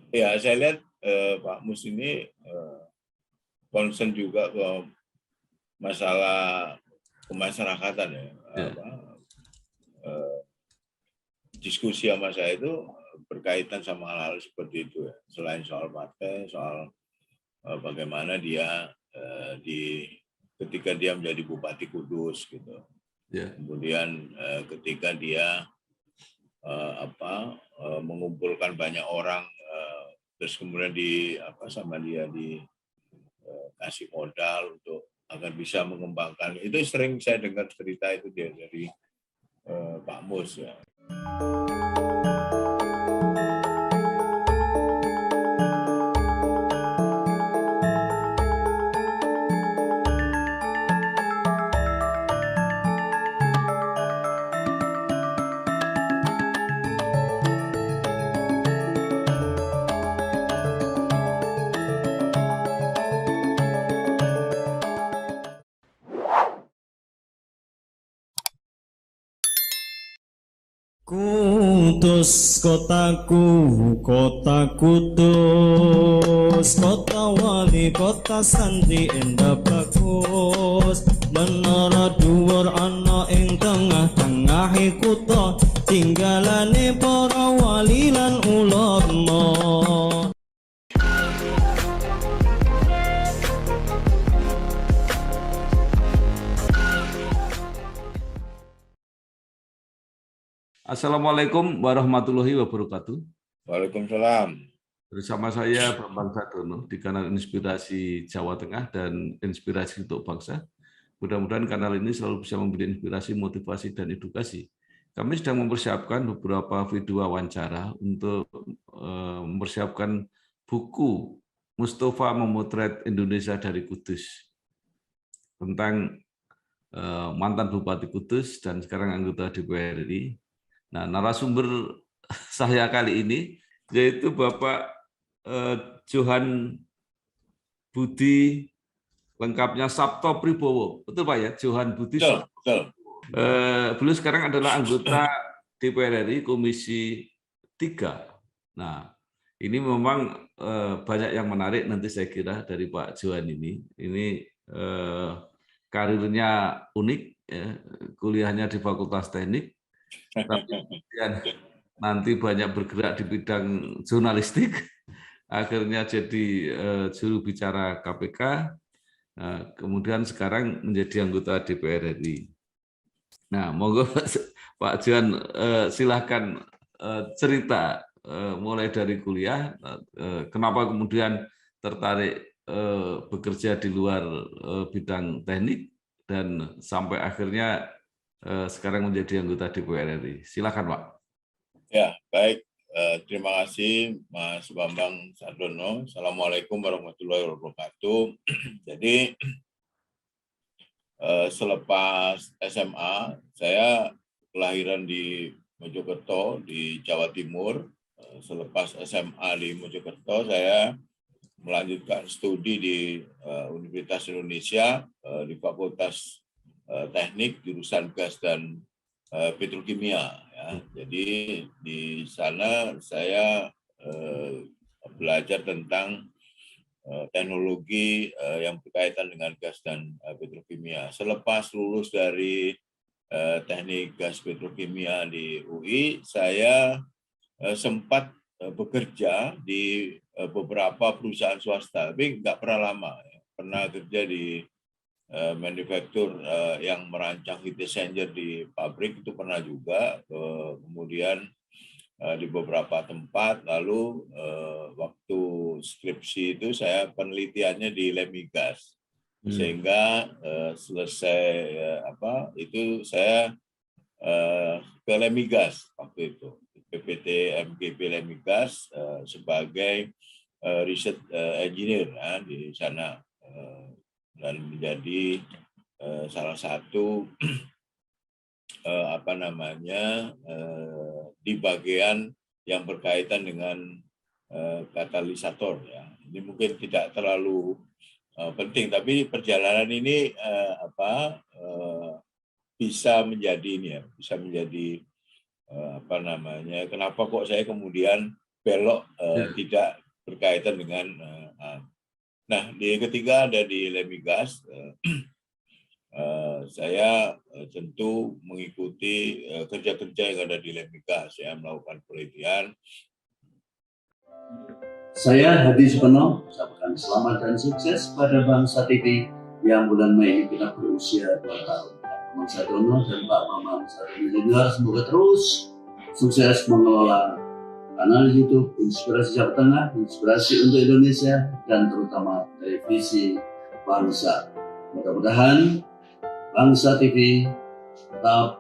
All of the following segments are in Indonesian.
Ya, saya lihat Pak Mus ini concern juga ke masalah kemasyarakatan ya. Ya. Diskusi sama saya itu berkaitan sama hal-hal seperti itu ya. Selain soal partai, soal bagaimana dia ketika dia menjadi Bupati Kudus gitu. Ya. Kemudian ketika dia mengumpulkan banyak orang, terus kemudian sama dia dikasih modal untuk agar bisa mengembangkan. Itu sering saya dengar cerita itu dari Pak Mus ya. Kudus kotaku, kota kudus, kota wali, kota santri indah bagus. Menara dhuwur ana ing tengah-tengahe kutha, tinggalane para wali lan ulama. Assalamualaikum warahmatullahi wabarakatuh. Waalaikumsalam. Bersama saya Bambang Sadono di kanal Inspirasi Jawa Tengah dan Inspirasi untuk Bangsa. Mudah-mudahan kanal ini selalu bisa memberi inspirasi, motivasi, dan edukasi. Kami sedang mempersiapkan beberapa video wawancara untuk mempersiapkan buku Mustafa Memotret Indonesia dari Kudus tentang mantan Bupati Kudus dan sekarang anggota DPR RI. Nah, narasumber saya kali ini yaitu Bapak Johan Budi, lengkapnya Sabto Pribowo. Betul Pak ya? Johan Budi Sabto. Betul. Beliau sekarang adalah anggota DPR RI Komisi 3. Nah, ini memang banyak yang menarik nanti saya kira dari Pak Johan ini. Ini karirnya unik, ya, kuliahnya di Fakultas Teknik, tapi nanti banyak bergerak di bidang jurnalistik, akhirnya jadi juru bicara KPK, kemudian sekarang menjadi anggota DPR RI. Nah, monggo Pak Johan silahkan cerita mulai dari kuliah, kenapa kemudian tertarik bekerja di luar bidang teknik dan sampai akhirnya sekarang menjadi anggota DPR RI. Silakan Pak. Ya, baik. Terima kasih Mas Bambang Sadono. Assalamualaikum warahmatullahi wabarakatuh. Jadi selepas SMA, saya kelahiran di Mojokerto di Jawa Timur. Selepas SMA di Mojokerto, saya melanjutkan studi di Universitas Indonesia di Fakultas Teknik jurusan Gas dan Petrokimia. Ya. Jadi di sana saya belajar tentang teknologi yang berkaitan dengan gas dan petrokimia. Selepas lulus dari teknik gas petrokimia di UI, saya sempat bekerja di beberapa perusahaan swasta, tapi nggak pernah lama. Ya. Pernah kerja di manufaktur yang merancang heat exchanger di pabrik, itu pernah juga. Kemudian di beberapa tempat, lalu waktu skripsi itu saya penelitiannya di Lemigas, sehingga selesai itu saya ke Lemigas waktu itu, PPT MGP Lemigas sebagai riset engineer ya, di sana, dan menjadi salah satu di bagian yang berkaitan dengan katalisator ya. Ini mungkin tidak terlalu penting, tapi perjalanan ini bisa menjadi ini ya, bisa menjadi kenapa kok saya kemudian belok Ya. tidak berkaitan dengan nah di ketiga ada di Lemigas. Saya tentu mengikuti kerja-kerja yang ada di Lemigas, ya, melakukan penelitian. Saya Hadi Supono, ucapkan selamat dan sukses pada Bangsa TV yang bulan Mei ini kita berusia 2 tahun. Pak Bambang Sadono dan Pak Bambang Sadono Junior semoga terus sukses mengelola kanal YouTube Inspirasi Jawa Tengah, Inspirasi untuk Indonesia, dan terutama televisi bangsa. Mudah-mudahan Bangsa TV tetap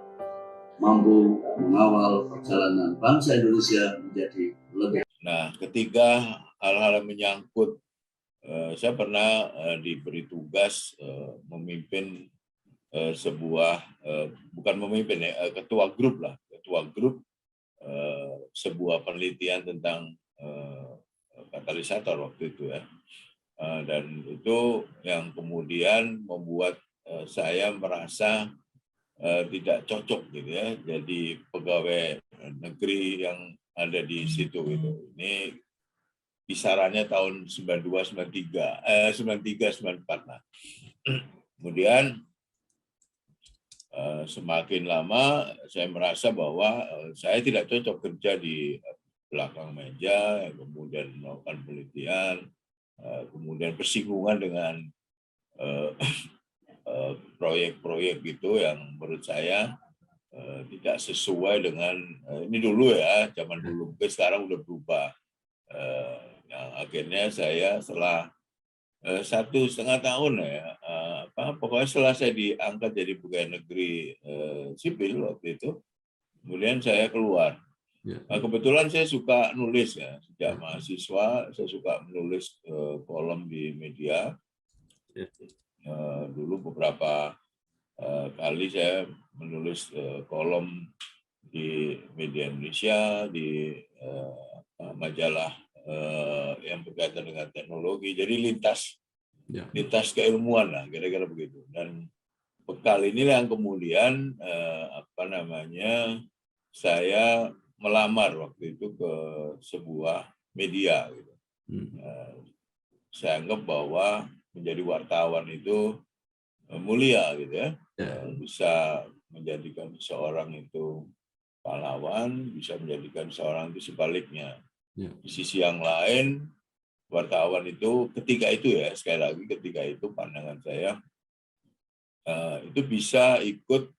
mampu mengawal perjalanan bangsa Indonesia menjadi lebih. Nah, ketiga hal-hal yang menyangkut, saya pernah diberi tugas memimpin sebuah, bukan memimpin ya, ketua grup sebuah penelitian tentang katalisator waktu itu, ya. Dan itu yang kemudian membuat saya merasa tidak cocok gitu, ya, jadi pegawai negeri yang ada di situ gitu. Ini kisarannya tahun 92, 93, 93, 94. Nah. Kemudian semakin lama saya merasa bahwa saya tidak cocok kerja di belakang meja, kemudian melakukan penelitian, kemudian bersinggungan dengan proyek-proyek gitu yang menurut saya tidak sesuai dengan ini dulu, ya, zaman dulu, mungkin sekarang udah berubah. Yang akhirnya saya setelah 1,5 tahun, ya, pokoknya setelah saya diangkat jadi pegawai negeri sipil waktu itu, kemudian saya keluar. Nah, kebetulan saya suka nulis, ya, sejak mahasiswa saya suka menulis kolom di media. Dulu beberapa kali saya menulis kolom di media Indonesia, di majalah yang berkaitan dengan teknologi, jadi lintas keilmuan lah, kira-kira begitu. Dan bekal inilah yang kemudian saya melamar waktu itu ke sebuah media gitu. Saya anggap bahwa menjadi wartawan itu mulia gitu, ya. Bisa menjadikan seorang itu pahlawan, bisa menjadikan seorang itu sebaliknya. Di sisi yang lain, wartawan itu ketika itu, ya, sekali lagi ketika itu pandangan saya itu bisa ikut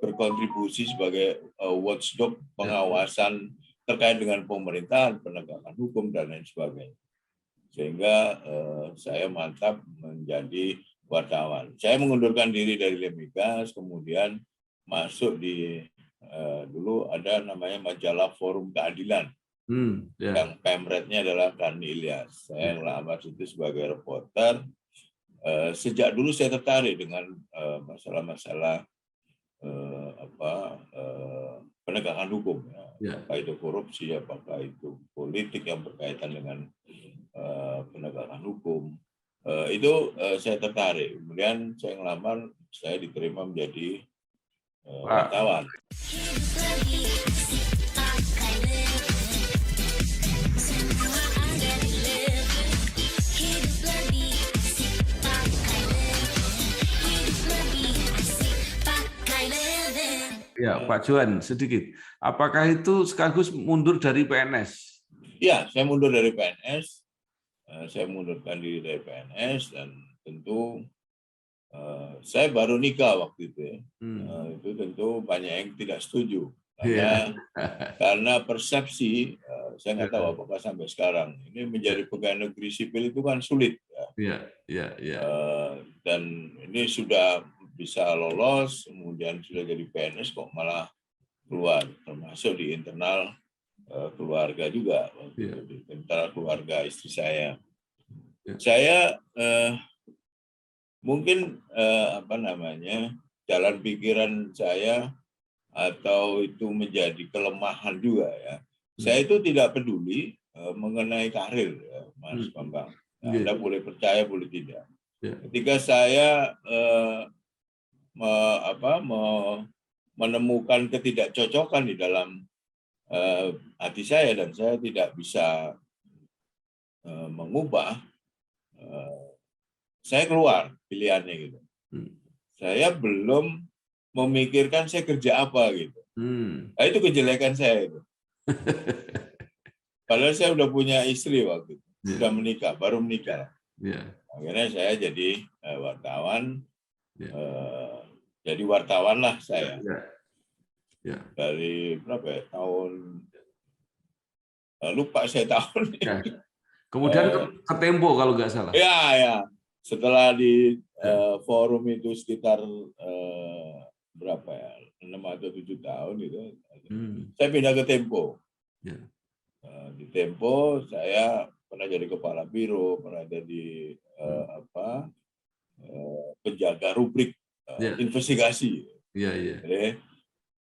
berkontribusi sebagai watchdog pengawasan terkait dengan pemerintahan, penegakan hukum, dan lain sebagainya. Sehingga saya mantap menjadi wartawan. Saya mengundurkan diri dari Lemigas, kemudian masuk di dulu ada namanya majalah Forum Keadilan, yang pemretnya adalah Karni Ilyas. Saya ngelamar situ sebagai reporter. Sejak dulu saya tertarik dengan masalah-masalah penegakan hukum, ya. Apakah itu korupsi, apakah itu politik yang berkaitan dengan penegakan hukum, itu saya tertarik. Kemudian saya ngelamar, saya diterima menjadi wartawan. Ya, Pak Johan, sedikit. Apakah itu sekaligus mundur dari PNS? Ya, saya mundur dari PNS. Saya mundurkan diri dari PNS, dan tentu saya baru nikah waktu itu, ya. Itu tentu banyak yang tidak setuju karena persepsi, saya nggak tahu apakah sampai sekarang ini menjadi pegawai negeri sipil itu kan sulit, ya. Dan ini sudah bisa lolos, kemudian sudah jadi PNS kok malah keluar, termasuk di internal keluarga juga, di internal keluarga istri saya. Saya mungkin jalan pikiran saya atau itu menjadi kelemahan juga, ya. Saya itu tidak peduli mengenai karir, ya, Mas Bambang. Anda boleh percaya, boleh tidak. Ketika saya menemukan ketidakcocokan di dalam hati saya dan saya tidak bisa mengubah. Saya keluar pilihannya gitu. Saya belum memikirkan saya kerja apa gitu. Nah, itu kejelekan saya itu. Padahal saya udah punya istri waktu itu, sudah menikah, baru menikah. Akhirnya saya jadi wartawan. Jadi wartawan lah saya. Dari berapa ya, tahun lupa saya tahun. Kemudian ke Tempo kalau nggak salah. Ya. Setelah di forum itu sekitar berapa ya, 6 atau 7 tahun gitu, saya pindah ke Tempo. Di Tempo saya pernah jadi kepala biro, pernah jadi penjaga rubrik investigasi.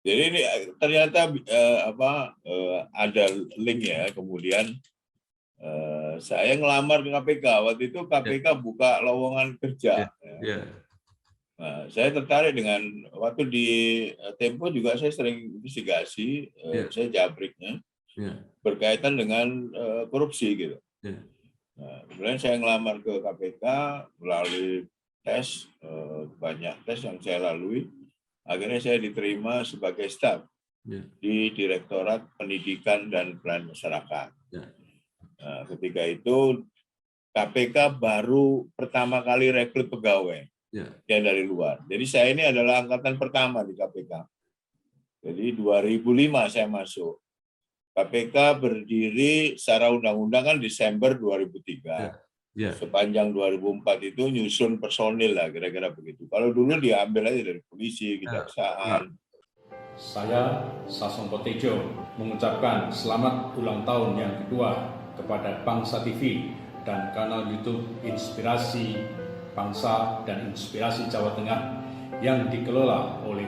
Jadi ini ternyata ada link ya. Kemudian saya ngelamar ke KPK. Waktu itu KPK buka lowongan kerja. Nah, saya tertarik dengan waktu di Tempo juga saya sering investigasi, saya jabriknya berkaitan dengan korupsi gitu. Nah, kemudian saya ngelamar ke KPK melalui tes, banyak tes yang saya lalui. Akhirnya saya diterima sebagai staf di Direktorat Pendidikan dan Pelayanan Masyarakat. Nah, ketika itu KPK baru pertama kali rekrut pegawai yang dari luar. Jadi saya ini adalah angkatan pertama di KPK. Jadi 2005 saya masuk. KPK berdiri secara undang-undang kan Desember 2003. Sepanjang 2004 itu nyusun personil lah, kira-kira begitu. Kalau dulu diambil aja dari polisi, kejaksaan. Saya, Sasongko Tejo, mengucapkan selamat ulang tahun yang kedua kepada Bangsa TV dan kanal YouTube Inspirasi Bangsa dan Inspirasi Jawa Tengah yang dikelola oleh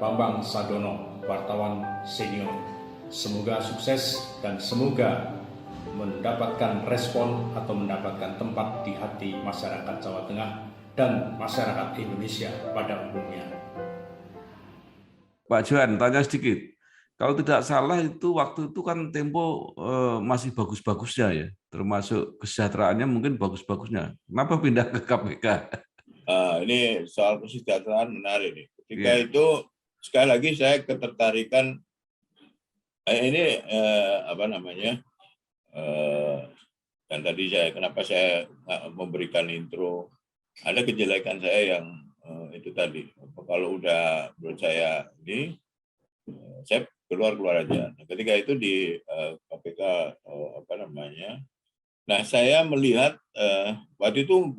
Bambang Sadono, wartawan senior. Semoga sukses dan semoga mendapatkan respon atau mendapatkan tempat di hati masyarakat Jawa Tengah dan masyarakat Indonesia pada umumnya. Pak Johan, tanya sedikit. Kalau tidak salah itu waktu itu kan Tempo masih bagus-bagusnya ya, termasuk kesejahteraannya mungkin bagus-bagusnya. Kenapa pindah ke KPK? Ini soal kesejahteraan menarik nih. Ketika itu sekali lagi saya ketertarikan ini dan tadi kenapa saya memberikan intro, ada kejelekan saya yang itu tadi. Kalau udah menurut saya ini, saya keluar aja. Nah, ketika itu di KPK nah saya melihat waktu itu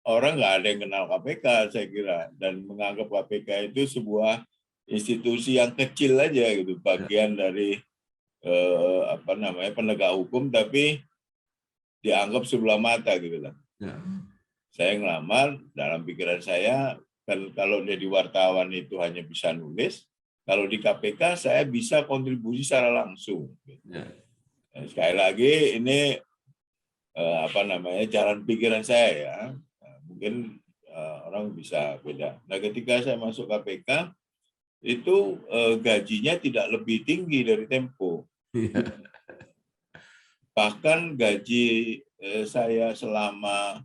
orang nggak ada yang kenal KPK saya kira, dan menganggap KPK itu sebuah institusi yang kecil aja gitu, bagian dari penegak hukum tapi dianggap sebelah mata gitu lah. Saya ngelamar, dalam pikiran saya kan kalau jadi wartawan itu hanya bisa nulis, kalau di KPK saya bisa kontribusi secara langsung. Nah, sekali lagi ini jalan pikiran saya ya. Nah, mungkin orang bisa beda. Nah, ketika saya masuk KPK itu gajinya tidak lebih tinggi dari Tempo. Bahkan gaji saya selama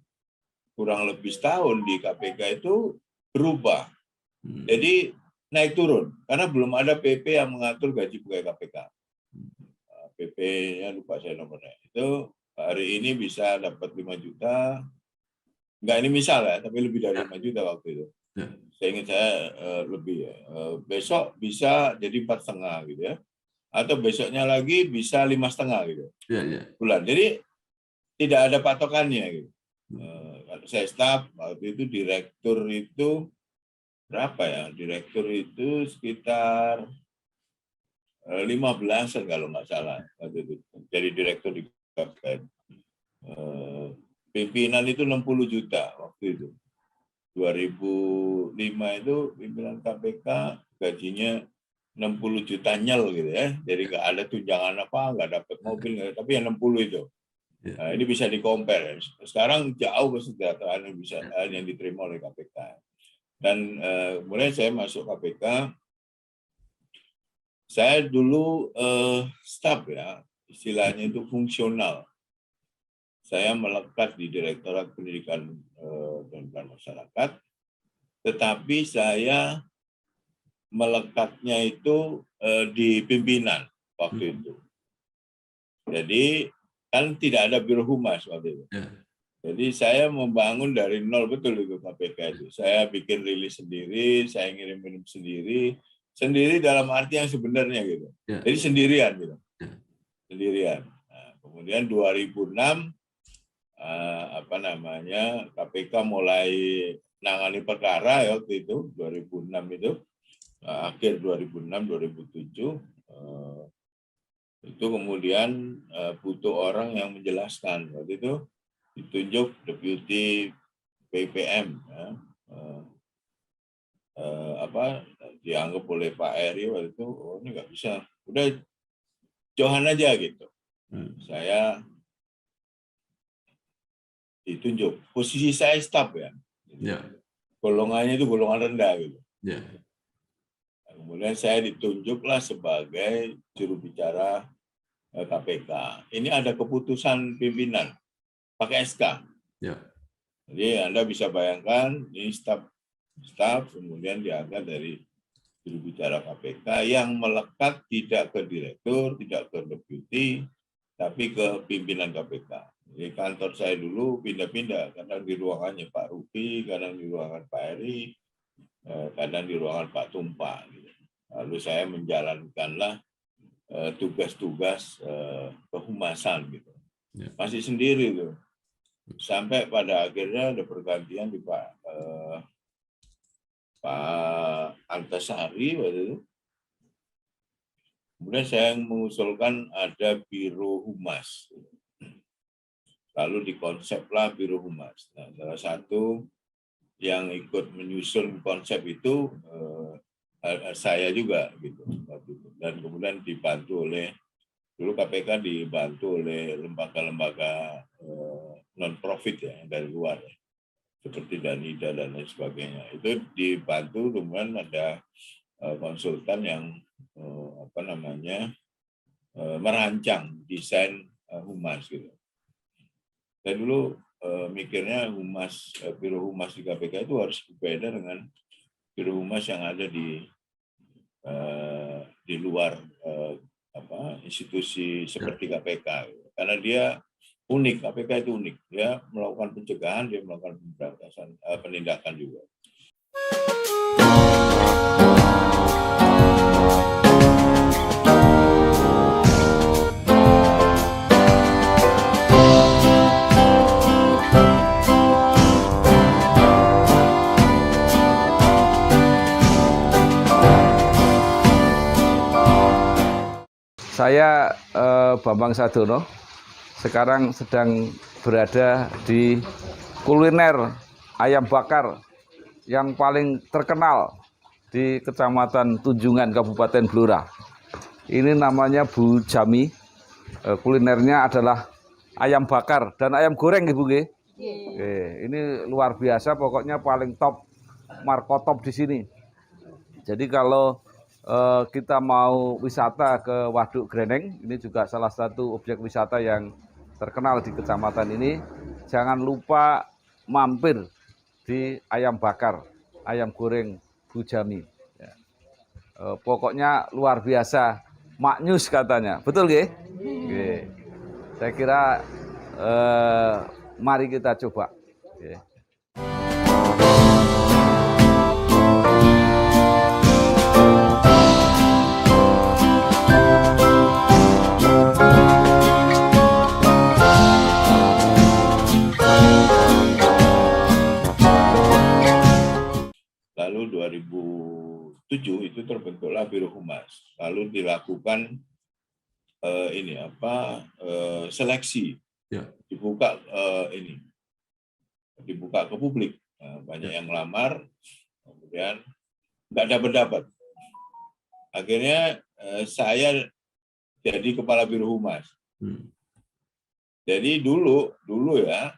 kurang lebih setahun di KPK itu berubah. Jadi naik turun karena belum ada PP yang mengatur gaji pegawai KPK. PP-nya lupa saya nomornya. Itu hari ini bisa dapat 5 juta. Enggak, ini misal ya, tapi lebih dari 5 juta waktu itu. Saya ingat saya lebih ya. Besok bisa jadi 4,5 gitu ya. Atau besoknya lagi bisa 5,5 gitu. Bulan. Jadi tidak ada patokannya gitu. Saya staf waktu itu direktur itu berapa ya? Direktur itu sekitar 15-an kalau nggak salah waktu itu. Jadi direktur di KPK. Pimpinan itu 60 juta waktu itu. 2005 itu pimpinan KPK gajinya 60 juta nyel gitu ya. Jadi nggak ada tunjangan apa, nggak dapat mobil, tapi yang 60 itu. Nah, ini bisa di-compare. Sekarang jauh kesejahteraan yang diterima oleh KPK. Dan kemudian saya masuk KPK, Saya dulu staf ya, istilahnya itu fungsional. Saya melekat di Direktorat Pendidikan dan Pemberdayaan Masyarakat, tetapi saya melekatnya itu di pimpinan waktu itu. Jadi kan tidak ada biro humas waktu itu. Jadi saya membangun dari nol, betul itu KPK itu. Saya bikin rilis sendiri, saya ngirim sendiri dalam arti yang sebenarnya gitu. Jadi sendirian gitu. Sendirian. Nah, kemudian 2006 KPK mulai nangani perkara ya waktu itu 2006 itu akhir 2006 2007 itu kemudian butuh orang yang menjelaskan. Waktu itu ditunjuk Deputi PPM ya, dianggap oleh Pak Eri waktu itu, oh ini nggak bisa, udah Johan aja gitu. Saya ditunjuk, posisi saya staf ya, golongannya itu golongan rendah gitu. Kemudian saya ditunjuklah sebagai juru bicara KPK. Ini ada keputusan pimpinan pakai SK. Jadi Anda bisa bayangkan ini staf kemudian diangkat dari juru bicara KPK yang melekat tidak ke direktur, tidak ke deputi, tapi ke pimpinan KPK. Jadi kantor saya dulu pindah-pindah, kadang di ruangannya Pak Rupi, kadang di ruangan Pak Eri, kadang di ruangan Pak Tumpak. Lalu saya menjalankanlah tugas-tugas kehumasan gitu. Masih sendiri tuh. Sampai pada akhirnya ada pergantian di Pak Antasari waktu itu. Kemudian saya mengusulkan ada biro humas. Lalu dikonseplah biro humas. Nah, salah satu yang ikut menyusun konsep itu saya juga gitu. Dan kemudian dibantu oleh, dulu KPK dibantu oleh lembaga-lembaga non-profit ya dari luar, seperti Danida dan lain sebagainya. Itu dibantu, kemudian ada konsultan yang merancang desain humas gitu. Saya dulu mikirnya biro humas di KPK itu harus berbeda dengan biro humas yang ada di luar institusi seperti KPK, karena dia unik. KPK itu unik, dia melakukan pencegahan, dia melakukan pemberantasan, penindakan juga. Saya Bambang Sadono, sekarang sedang berada di kuliner ayam bakar yang paling terkenal di Kecamatan Tunjungan, Kabupaten Blora. Ini namanya Bu Jami. Kulinernya adalah ayam bakar dan ayam goreng, Ibu. Ini luar biasa, pokoknya paling top, markotop di sini. Jadi kalau kita mau wisata ke Waduk Greneng, ini juga salah satu objek wisata yang terkenal di kecamatan ini. Jangan lupa mampir di ayam bakar, ayam goreng Bu Jami. Pokoknya luar biasa, maknyus katanya, betul nggih? Saya kira mari kita coba. Lalu 2007 itu terbentuklah Biro Humas. Lalu dilakukan seleksi, dibuka ke publik. Banyak yang melamar, kemudian nggak dapat. Akhirnya saya jadi kepala Biro Humas. Jadi dulu ya,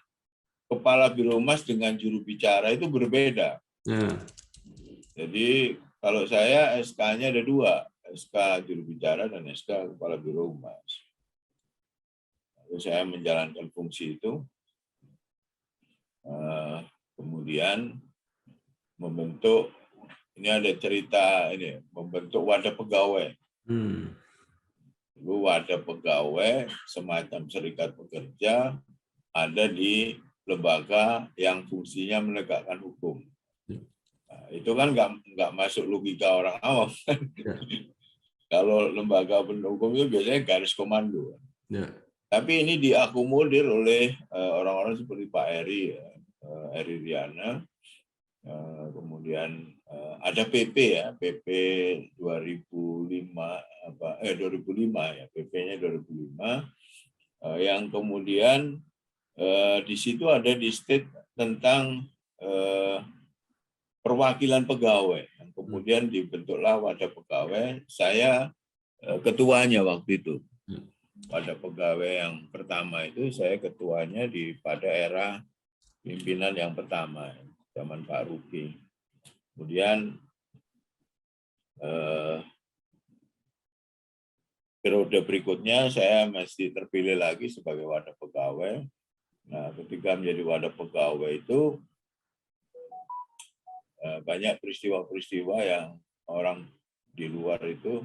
kepala Biro Humas dengan juru bicara itu berbeda. Jadi kalau saya SK-nya ada 2, SK juru bicara dan SK kepala biro humas. Lalu saya menjalankan fungsi itu, kemudian membentuk, ini ada cerita ini, membentuk wadah pegawai. Wadah pegawai semacam serikat pekerja ada di lembaga yang fungsinya menegakkan hukum. Nah, itu kan nggak masuk logika orang awam. Kalau lembaga pendukung itu biasanya garis komando. Tapi ini diakomodir oleh orang-orang seperti Pak Eri, Eri Riana. Kemudian ada PP ya, PP 2005 ya, PP-nya 2005 yang kemudian di situ ada di state tentang perwakilan pegawai. Yang kemudian dibentuklah wadah pegawai. Saya ketuanya waktu itu. Wadah pegawai yang pertama itu saya ketuanya pada era pimpinan yang pertama, zaman Pak Ruki. Kemudian periode berikutnya saya masih terpilih lagi sebagai wadah pegawai. Nah, ketika menjadi wadah pegawai itu banyak peristiwa-peristiwa yang orang di luar itu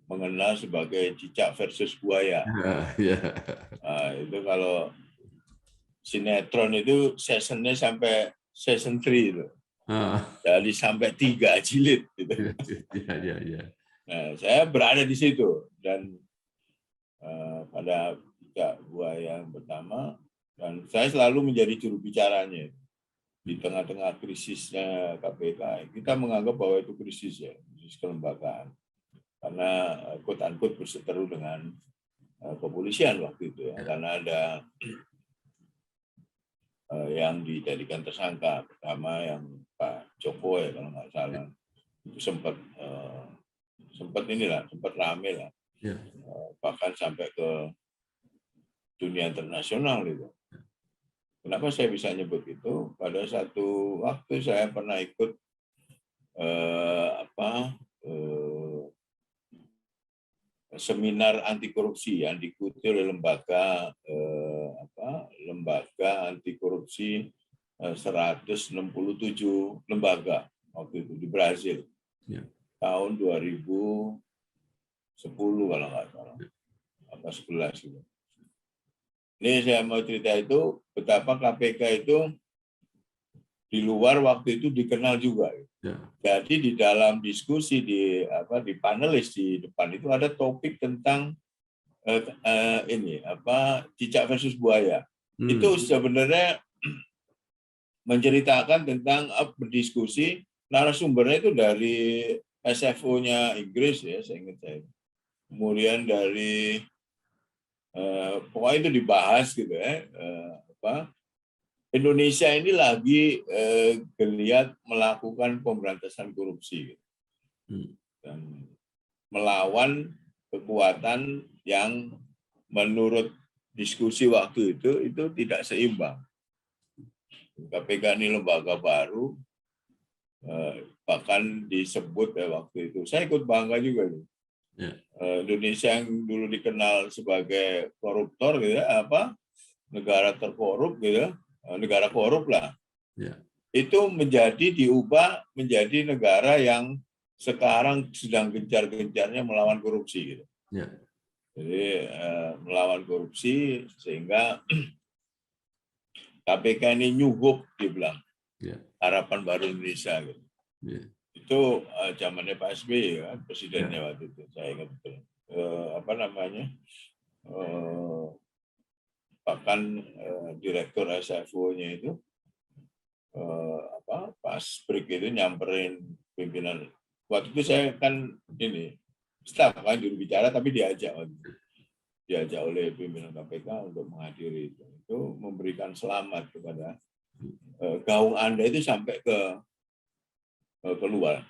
mengenal sebagai cicak versus buaya. Nah, itu kalau sinetron itu seasonnya sampai season 3 itu. Jadi sampai 3 jilid gitu. Nah, saya berada di situ dan pada cicak buaya yang pertama, dan saya selalu menjadi juru bicaranya di tengah-tengah krisisnya KPK. Kita menganggap bahwa itu krisis ya, krisis kelembagaan. Karena quote-unquote berseteru dengan kepolisian waktu itu ya, karena ada yang dijadikan tersangka. Pertama yang Pak Joko ya kalau nggak salah, itu sempat rame lah, bahkan sampai ke dunia internasional itu. Kenapa saya bisa nyebut itu? Pada satu waktu saya pernah ikut seminar anti korupsi yang diikuti oleh lembaga anti korupsi 167 lembaga waktu itu di Brasil tahun 2010 kalau nggak salah, apa 11 itu. Ini saya mau cerita itu betapa KPK itu di luar waktu itu dikenal juga. Jadi di dalam diskusi di panelis di depan itu ada topik tentang cicak versus buaya. Itu sebenarnya menceritakan tentang berdiskusi, narasumbernya itu dari SFO-nya Inggris ya, saya ingat saya. Kemudian dari pokoknya itu dibahas gitu ya, Indonesia ini lagi geliat melakukan pemberantasan korupsi gitu. Dan melawan kekuatan yang menurut diskusi waktu itu tidak seimbang. KPK ini lembaga baru, bahkan disebut waktu itu. Saya ikut bangga juga nih. Indonesia yang dulu dikenal sebagai koruptor gitu ya, negara terkorup gitu, negara korup lah. Itu diubah menjadi negara yang sekarang sedang gencar-gencarnya melawan korupsi gitu. Jadi melawan korupsi sehingga KPK ini New Hope dibilang, harapan baru Indonesia gitu. Itu zamannya Pak SBY kan, presidennya waktu itu, saya ingat betul. Bahkan direktur SFO-nya itu Pak Sprik itu nyamperin pimpinan. Waktu itu saya kan staf kan juru bicara, tapi diajak oleh pimpinan KPK untuk menghadiri itu. Itu memberikan selamat kepada gaung Anda itu sampai keluar.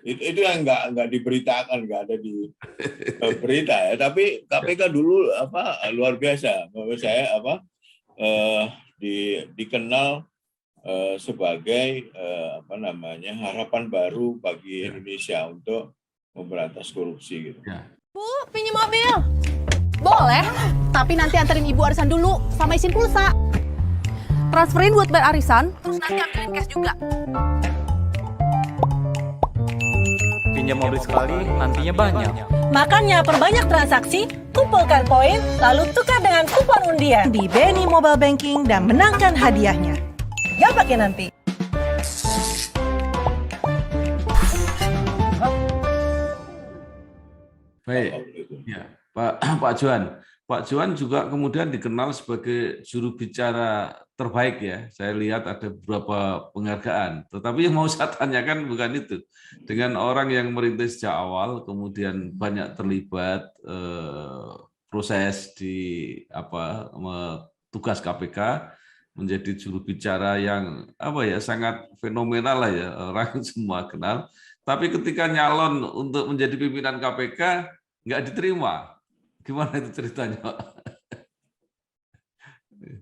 Itu yang nggak diberitakan, nggak ada di berita ya. Tapi KPK dulu luar biasa. Menurut saya dikenal sebagai harapan baru bagi Indonesia untuk memberantas korupsi gitu. Ya. Bu, pinjam mobil. Boleh, tapi nanti anterin ibu arisan dulu sama isin pulsa. Transferin buat bayar arisan, terus nanti ambilin cash juga. Pinjam mobil sekali, nantinya banyak. Makanya perbanyak transaksi, kumpulkan poin, lalu tukar dengan kupon undian di BNI Mobile Banking dan menangkan hadiahnya. Gak pakai nanti. Baik, ya, Pak Johan juga kemudian dikenal sebagai juru bicara terbaik ya. Saya lihat ada beberapa penghargaan. Tetapi yang mau saya tanyakan bukan itu. Dengan orang yang merintis sejak awal, kemudian banyak terlibat proses di tugas KPK, menjadi juru bicara yang sangat fenomenal lah ya, orang semua kenal. Tapi ketika nyalon untuk menjadi pimpinan KPK nggak diterima. Gimana itu ceritanya, Pak?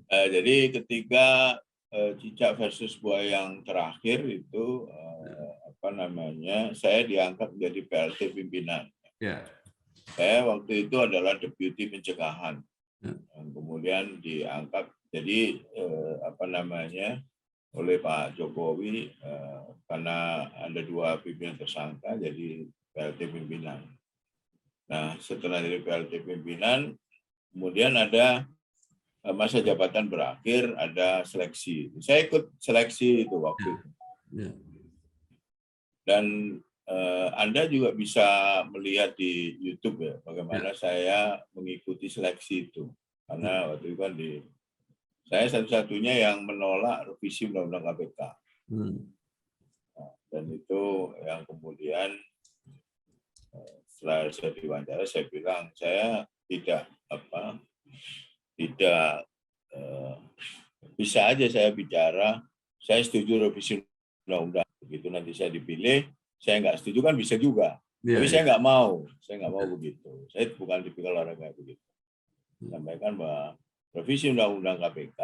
Jadi ketika Cicak versus Buaya yang terakhir itu saya diangkat menjadi PLT pimpinan. Ya. Saya waktu itu adalah deputi pencegahan. Kemudian diangkat jadi oleh Pak Jokowi karena ada 2 pimpinan tersangka jadi PLT pimpinan. Nah, setelah dari PLT pimpinan, kemudian ada masa jabatan berakhir, ada seleksi. Saya ikut seleksi itu waktu itu. Dan Anda juga bisa melihat di YouTube ya, bagaimana saya mengikuti seleksi itu. Karena waktu itu kan saya satu-satunya yang menolak revisi Undang-Undang KPK. Nah, dan itu yang kemudian setelah saya diwawancara, saya bilang saya tidak bisa aja saya bicara, saya setuju revisi undang-undang. Begitu nanti saya dipilih, saya nggak setuju kan bisa juga. Tapi saya nggak mau begitu. Saya bukan tipikal orang kayak begitu. Sampaikan bahwa revisi undang-undang KPK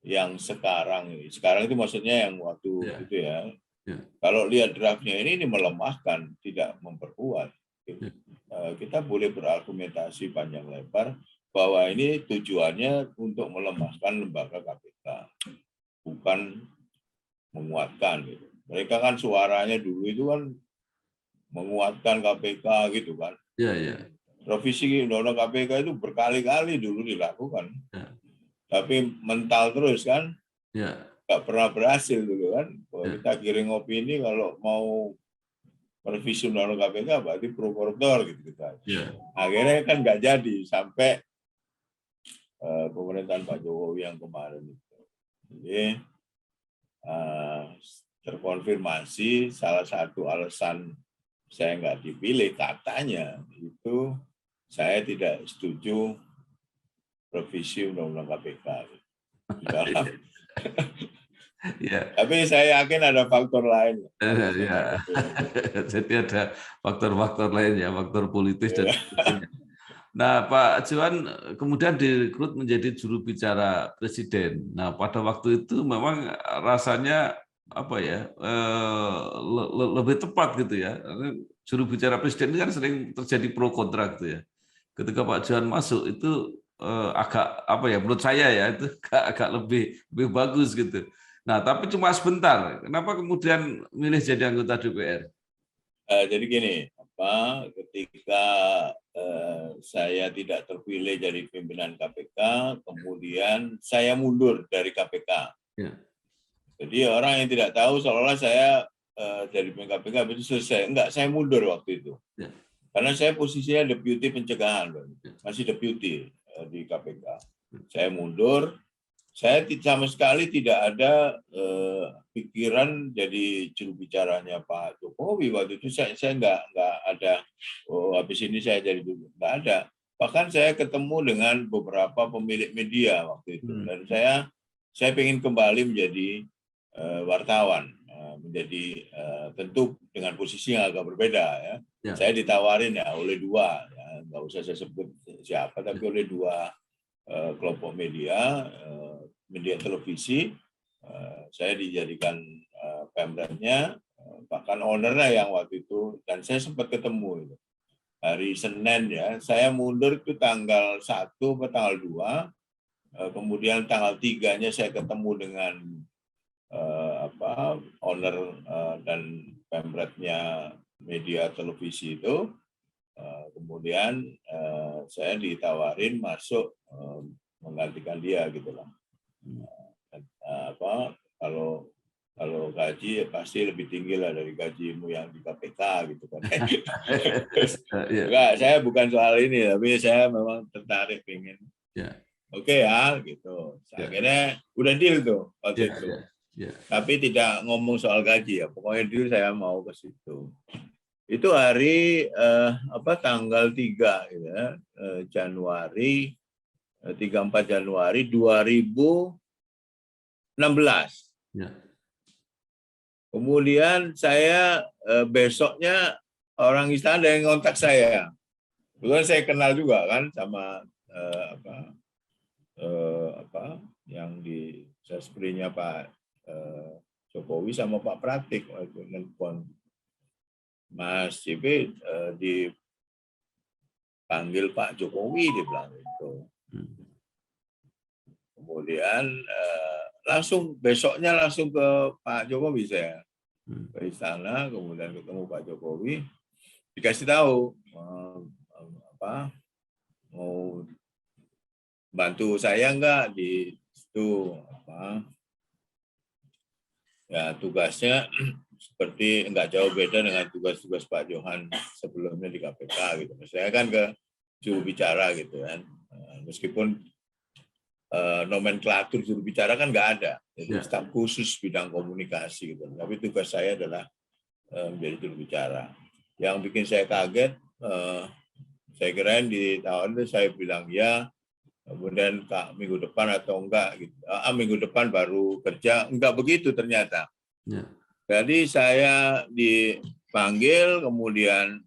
yang sekarang itu maksudnya yang waktu itu ya. Kalau lihat draftnya ini melemahkan, tidak memperkuat. Kita boleh berargumentasi panjang lebar bahwa ini tujuannya untuk melemahkan lembaga KPK, bukan menguatkan. Gitu. Mereka kan suaranya dulu itu kan menguatkan KPK gitu kan. Revisi undang-undang KPK itu berkali-kali dulu dilakukan, tapi mental terus kan. Nggak pernah berhasil dulu kan. Kalau kita giring opini kalau mau merevisi undang-undang KPK berarti pro koruptor gitu kita. Akhirnya kan nggak jadi sampai pemerintahan Pak Jokowi yang kemarin itu. Jadi terkonfirmasi salah satu alasan saya nggak dipilih katanya itu saya tidak setuju revisi undang-undang KPK. Tapi saya yakin ada faktor lain. Jadi ada faktor-faktor lain ya, faktor politis dan sebagainya. Nah, Pak Johan kemudian direkrut menjadi juru bicara presiden. Nah, pada waktu itu memang rasanya lebih tepat gitu ya. Juru bicara presiden ini kan sering terjadi pro kontra gitu ya. Ketika Pak Johan masuk itu agak menurut saya ya itu agak lebih bagus gitu. Nah, tapi cuma sebentar. Kenapa kemudian milih jadi anggota DPR? Jadi gini, ketika saya tidak terpilih jadi pimpinan KPK, kemudian saya mundur dari KPK. Jadi orang yang tidak tahu seolah-olah saya jadi pimpinan KPK itu selesai. Enggak, saya mundur waktu itu. Karena saya posisinya deputi pencegahan, masih deputi di KPK. Saya mundur. Saya sama sekali tidak ada pikiran jadi juru bicaranya Pak Jokowi waktu itu. Saya nggak ada. Habis ini saya jadi nggak ada. Bahkan saya ketemu dengan beberapa pemilik media waktu itu dan saya ingin kembali menjadi wartawan, menjadi tentu dengan posisi yang agak berbeda ya. Saya ditawarin ya oleh 2, ya, nggak usah saya sebut siapa, tapi oleh 2 kelompok media televisi. Saya dijadikan pemdanya, bahkan ownernya yang waktu itu, dan saya sempat ketemu itu. Hari Senin ya, saya mundur itu tanggal 1 atau tanggal 2, kemudian tanggal 3-nya saya ketemu dengan owner dan pemretnya media televisi itu. Kemudian saya ditawarin masuk menggantikan dia gitu lah. Kalau gaji pasti lebih tinggi lah dari gajimu yang di KPK gitu kan. Enggak, saya bukan soal ini, tapi saya memang tertarik pengen. Oke ya, gitu. Akhirnya udah deal tuh waktu itu. Tapi tidak ngomong soal gaji ya. Pokoknya deal saya mau ke situ. Itu hari tanggal 3 ya, Januari 3-4 Januari 2016. Kemudian saya besoknya orang istana yang ngontak saya. Kebetulan saya kenal juga kan sama yang di sesprinya Pak Jokowi sama Pak Pratik waktu nelpon. Mas JP dipanggil Pak Jokowi, dia bilang itu. Kemudian besoknya langsung ke Pak Jokowi saya ke istana, kemudian ketemu Pak Jokowi, dikasih tahu mau bantu saya enggak di situ ya, tugasnya seperti enggak jauh beda dengan tugas-tugas Pak Johan sebelumnya di KPK gitu. Saya kan ke juru bicara gitu kan, meskipun nomenklatur juru bicara kan nggak ada, jadi staf khusus bidang komunikasi gitu. Tapi tugas saya adalah menjadi juru bicara. Yang bikin saya kaget, saya kirain ditawarin, saya bilang ya, kemudian minggu depan atau enggak gitu. Minggu depan baru kerja, enggak begitu ternyata. Jadi saya dipanggil, kemudian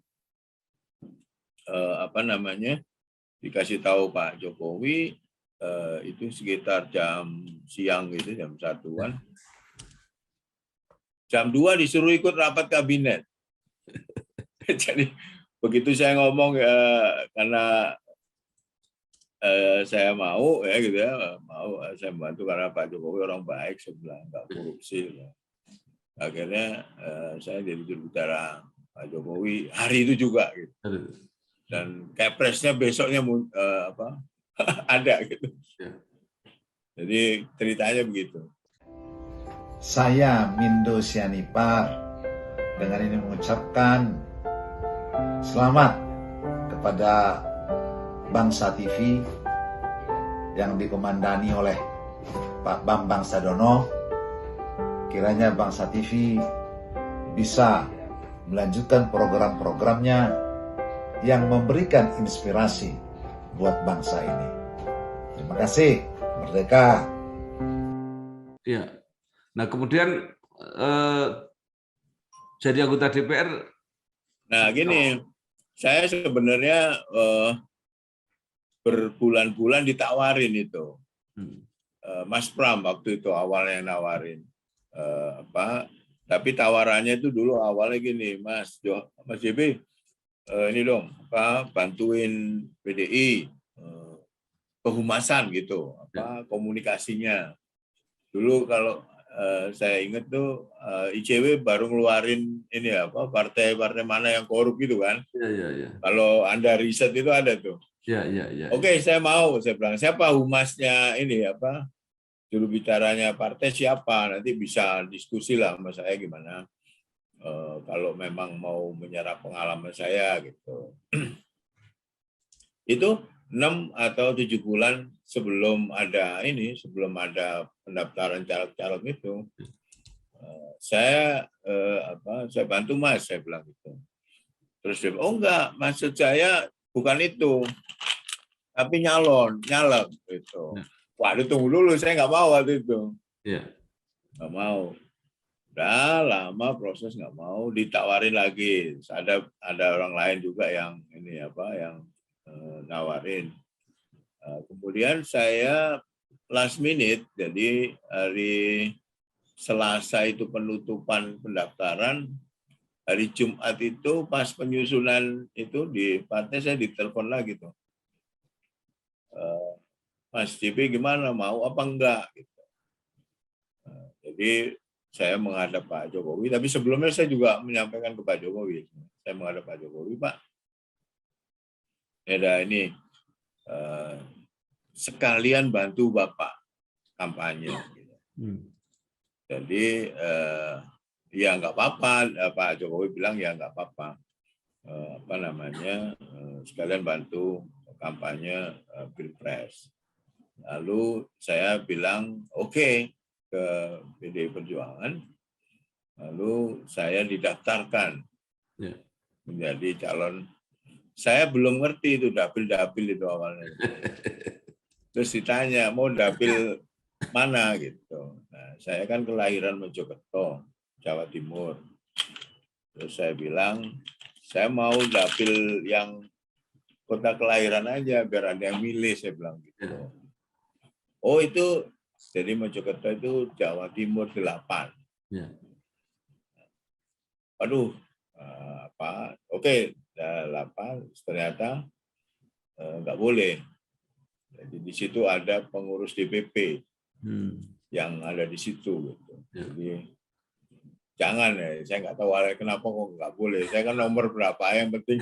dikasih tahu Pak Jokowi. Itu sekitar jam siang gitu, jam 1-an. Jam 2 disuruh ikut rapat kabinet. Jadi begitu saya ngomong karena saya mau ya gitu ya, saya bantu karena Pak Jokowi orang baik, sebelah nggak korupsi. Akhirnya saya jadi juru bicara Pak Jokowi hari itu juga gitu. Dan Kepresnya besoknya ada gitu. Jadi ceritanya begitu. Saya Mindo Sianipar dengan ini mengucapkan selamat kepada Bangsa TV yang dikomandani oleh Pak Bambang Sadono. Kiranya Bangsa TV bisa melanjutkan program-programnya yang memberikan inspirasi buat bangsa ini. Terima kasih, merdeka. Ya. Nah, kemudian jadi anggota DPR. Nah, gini, saya sebenarnya berbulan-bulan ditawarin itu. Mas Pram waktu itu awalnya nawarin tapi tawarannya itu dulu awalnya gini, Mas JB, ini dong, bantuin PDI kehumasan gitu, komunikasinya. Dulu kalau saya ingat tuh ICW baru ngeluarin ini partai-partai mana yang korup gitu kan. Kalau Anda riset itu ada tuh. Oke, saya mau, saya bilang, siapa humasnya ini juru bicaranya partai siapa, nanti bisa diskusi lah sama saya gimana. Kalau memang mau menyerap pengalaman saya gitu. Itu 6 atau 7 bulan sebelum ada pendaftaran caleg-caleg itu, saya bantu Mas, saya bilang gitu. Terus dia bilang, oh enggak, maksud saya bukan itu, tapi nyalek gitu. Waduh, tunggu dulu, saya nggak mau waktu itu. Nggak mau. Udah lama proses nggak mau, ditawarin lagi. Ada orang lain juga yang nawarin. Kemudian saya last minute, jadi hari Selasa itu penutupan pendaftaran, hari Jumat itu pas penyusunan itu di partai saya ditelepon lagi tuh. Mas JP gimana, mau apa enggak? Gitu. Jadi saya menghadap Pak Jokowi, tapi sebelumnya saya juga menyampaikan ke Pak Jokowi. Saya menghadap Pak Jokowi, Pak, ya ini sekalian bantu Bapak kampanye. Gitu. Jadi ya nggak apa-apa, Pak Jokowi bilang ya nggak apa-apa. Sekalian bantu kampanye Pilpres. Lalu saya bilang oke ke PDI Perjuangan, lalu saya didaftarkan menjadi calon. Saya belum ngerti itu dapil-dapil itu awalnya. Terus ditanya mau dapil mana gitu. Nah, saya kan kelahiran Mojokerto, Jawa Timur. Terus saya bilang saya mau dapil yang kota kelahiran aja biar ada yang milih, saya bilang gitu. Oh itu, jadi Mojokerto itu Jawa Timur 8. Aduh, oke, 8 ternyata nggak boleh. Jadi di situ ada pengurus DPP yang ada di situ. Gitu. Jadi jangan ya, saya nggak tahu kenapa kok nggak boleh. Saya kan nomor berapa yang penting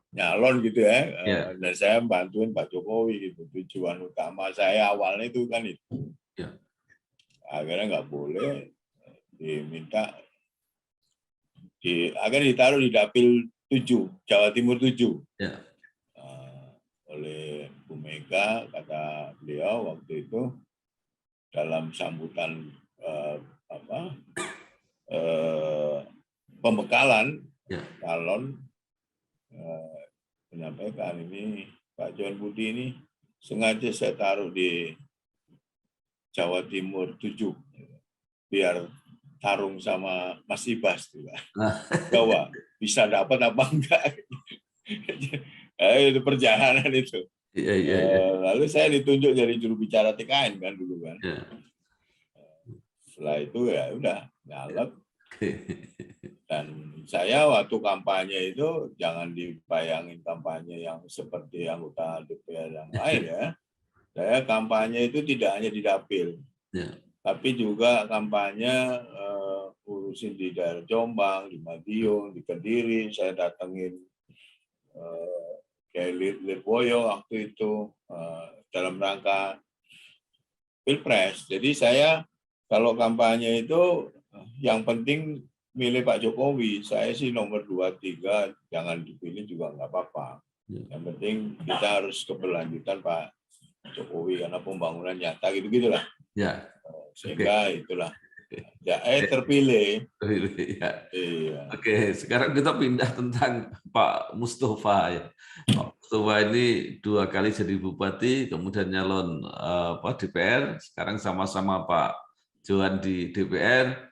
nyalon gitu ya. Dan saya bantuin Pak Jokowi gitu. Tujuan utama saya awalnya itu kan itu. Akhirnya nggak boleh, diminta akhirnya ditaruh di dapil 7, Jawa Timur 7. Oleh Bu Mega, kata beliau waktu itu dalam sambutan pembekalan calon, menyampaikan ini Pak Johan Budi ini sengaja saya taruh di Jawa Timur 7 biar tarung sama Mas Ibas juga. Bahwa bisa dapat apa enggak. Itu perjalanan itu. Lalu saya ditunjuk jadi juru bicara TKN kan dulu kan. Setelah itu ya udah nyalek. Dan saya waktu kampanye itu jangan dibayangin kampanye yang seperti anggota DPR yang lain ya. Saya kampanye itu tidak hanya di dapil, tapi juga kampanye urusin di daerah Jombang, di Madiun, di Kediri. Saya datengin kayak Lirboyo waktu itu dalam rangka Pilpres. Jadi saya kalau kampanye itu yang penting milih Pak Jokowi. Saya sih nomor 2, 3 jangan dipilih juga nggak apa-apa. Yang penting kita harus keberlanjutan Pak Jokowi karena pembangunan nyata gitu-gitulah. Sehingga itulah. Ya, terpilih. Iya. Oke, sekarang kita pindah tentang Pak Mustafa ya. Pak Mustafa ini 2 kali jadi bupati, kemudian nyalon DPR, sekarang sama-sama Pak Johan di DPR.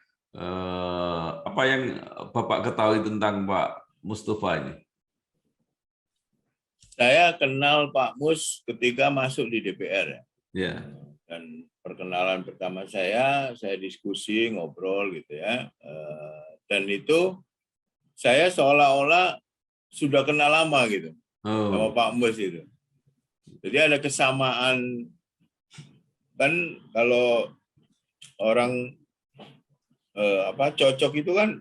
Apa yang Bapak ketahui tentang Pak Mustafa ini? Saya kenal Pak Mus ketika masuk di DPR ya. Dan perkenalan pertama saya diskusi, ngobrol gitu ya. Dan itu saya seolah-olah sudah kenal lama gitu sama Pak Mus itu. Jadi ada kesamaan kan kalau orang cocok itu kan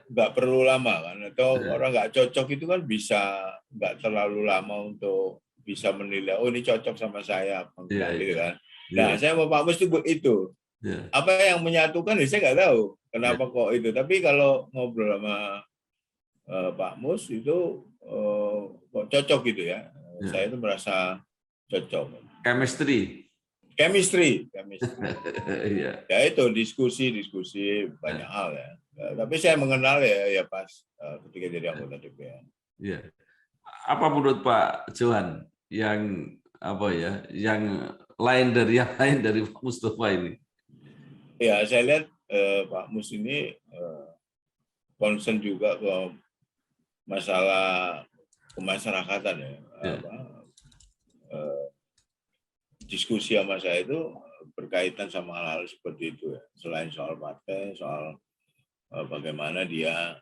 nggak perlu lama kan, atau orang nggak cocok itu kan bisa nggak terlalu lama untuk bisa menilai oh ini cocok sama saya apa enggak gitu kan. Nah saya sama Pak Mus itu apa yang menyatukan saya nggak tahu kenapa kok itu, tapi kalau ngobrol sama Pak Mus itu kok cocok gitu ya. Saya itu merasa cocok. Chemistry. Ya itu diskusi banyak hal ya. Tapi saya mengenal ya pas ketika jadi anggota DPR. Ya. Apa menurut Pak Johan yang yang lain dari Pak Mustafa ini? Ya saya lihat Pak Mus ini concern juga ke masalah kemasyarakatan ya. Diskusi sama saya itu berkaitan sama hal-hal seperti itu ya. Selain soal partai, soal bagaimana dia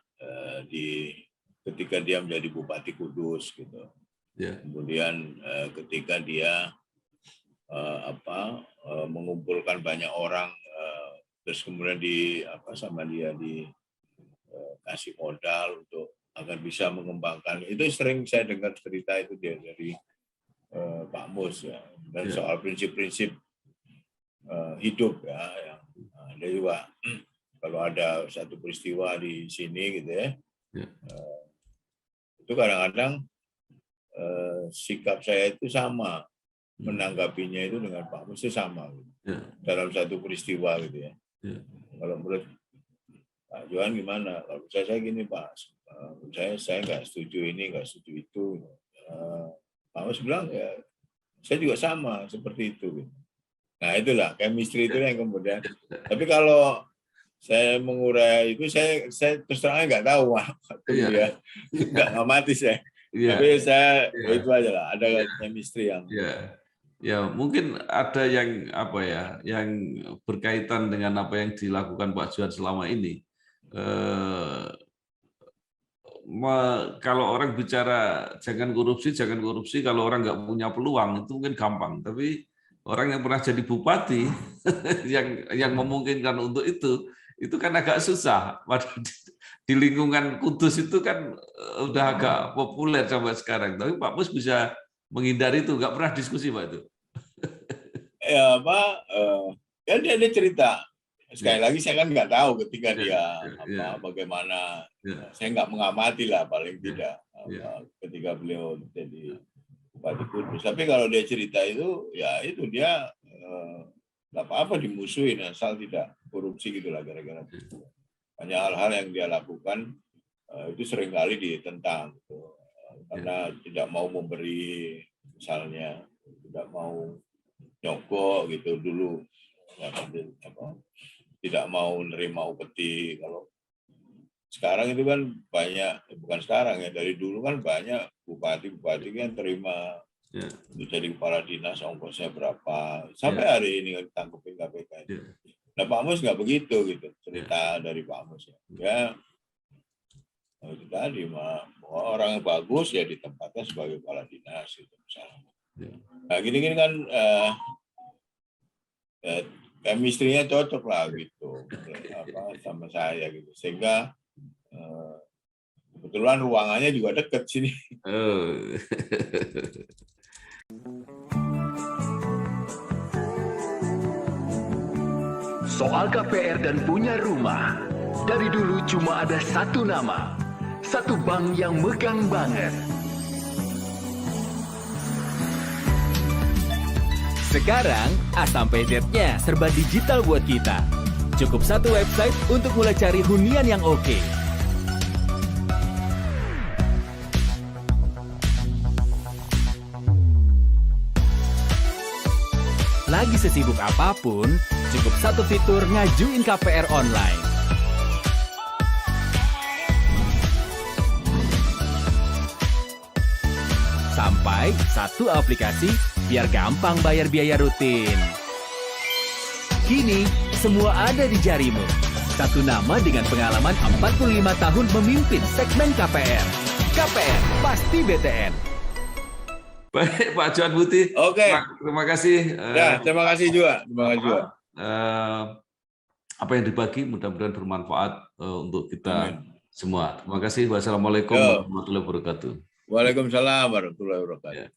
ketika dia menjadi Bupati Kudus gitu. Ya. Kemudian ketika dia mengumpulkan banyak orang, terus kemudian sama dia dikasih modal untuk agar bisa mengembangkan. Itu sering saya dengar cerita itu dari Pak Mus ya. Dan soal prinsip-prinsip hidup ya, yang ada juga kalau ada satu peristiwa di sini gitu ya. Itu kadang-kadang sikap saya itu sama, menanggapinya itu dengan Pak Mus itu sama gitu. Dalam satu peristiwa gitu ya. Kalau menurut Pak Johan gimana? Kalau saya gini Pak, saya nggak setuju ini, nggak setuju itu. Pak Mus bilang ya saya juga sama seperti itu. Nah itulah chemistry itu yang kemudian. Tapi kalau saya mengurai itu, saya terus terang nggak tahu, ya nggak ngamati saya. Tapi saya itu aja lah, ada chemistry yang. Ya mungkin ada yang yang berkaitan dengan apa yang dilakukan Pak Johan selama ini. Kalau orang bicara jangan korupsi, kalau orang nggak punya peluang itu mungkin gampang. Tapi orang yang pernah jadi bupati yang memungkinkan untuk itu kan agak susah. Di lingkungan Kudus itu kan udah agak populer sampai sekarang. Tapi Pak Mus bisa menghindari itu, nggak pernah diskusi Pak itu. Ya Pak, kan dia cerita. Sekali lagi saya kan nggak tahu ketika dia bagaimana. Saya nggak mengamati lah paling tidak ketika beliau jadi Bupati Kudus. Tapi kalau dia cerita itu, ya itu dia nggak apa-apa dimusuhin asal tidak korupsi gitulah gara-gara itu. Banyak hal-hal yang dia lakukan itu seringkali ditentang gitu. Karena tidak mau memberi, misalnya tidak mau nyogok gitu dulu, tidak mau nerima upeti. Kalau sekarang itu kan banyak, bukan sekarang ya, dari dulu kan banyak bupati yang terima jadi kepala dinas, ongkosnya berapa, sampai hari ini ditangkepin KPK. Nah Pak Mus nggak begitu gitu, cerita dari Pak Mus ya itu tadi orang yang bagus ya ditempatkan sebagai kepala dinas gitu misalnya. Nah gini-gini kan chemistry-nya cocok lah gitu sama saya gitu, sehingga kebetulan ruangannya juga dekat sini. Soal KPR dan punya rumah, dari dulu cuma ada satu nama, satu bank yang megang banget. Sekarang, A sampai Z-nya serba digital buat kita. Cukup satu website untuk mulai cari hunian yang oke. Lagi sesibuk apapun, cukup satu fitur ngajuin KPR online. Sampai satu aplikasi biar gampang bayar biaya rutin. Kini, semua ada di jarimu. Satu nama dengan pengalaman 45 tahun memimpin segmen KPR. KPR pasti BTN. Baik, Pak Johan Budi. Oke. Terima kasih. Terima kasih juga. Apa yang dibagi mudah-mudahan bermanfaat untuk kita semua. Terima kasih. Wassalamualaikum warahmatullahi wabarakatuh. Waalaikumsalam warahmatullahi wabarakatuh.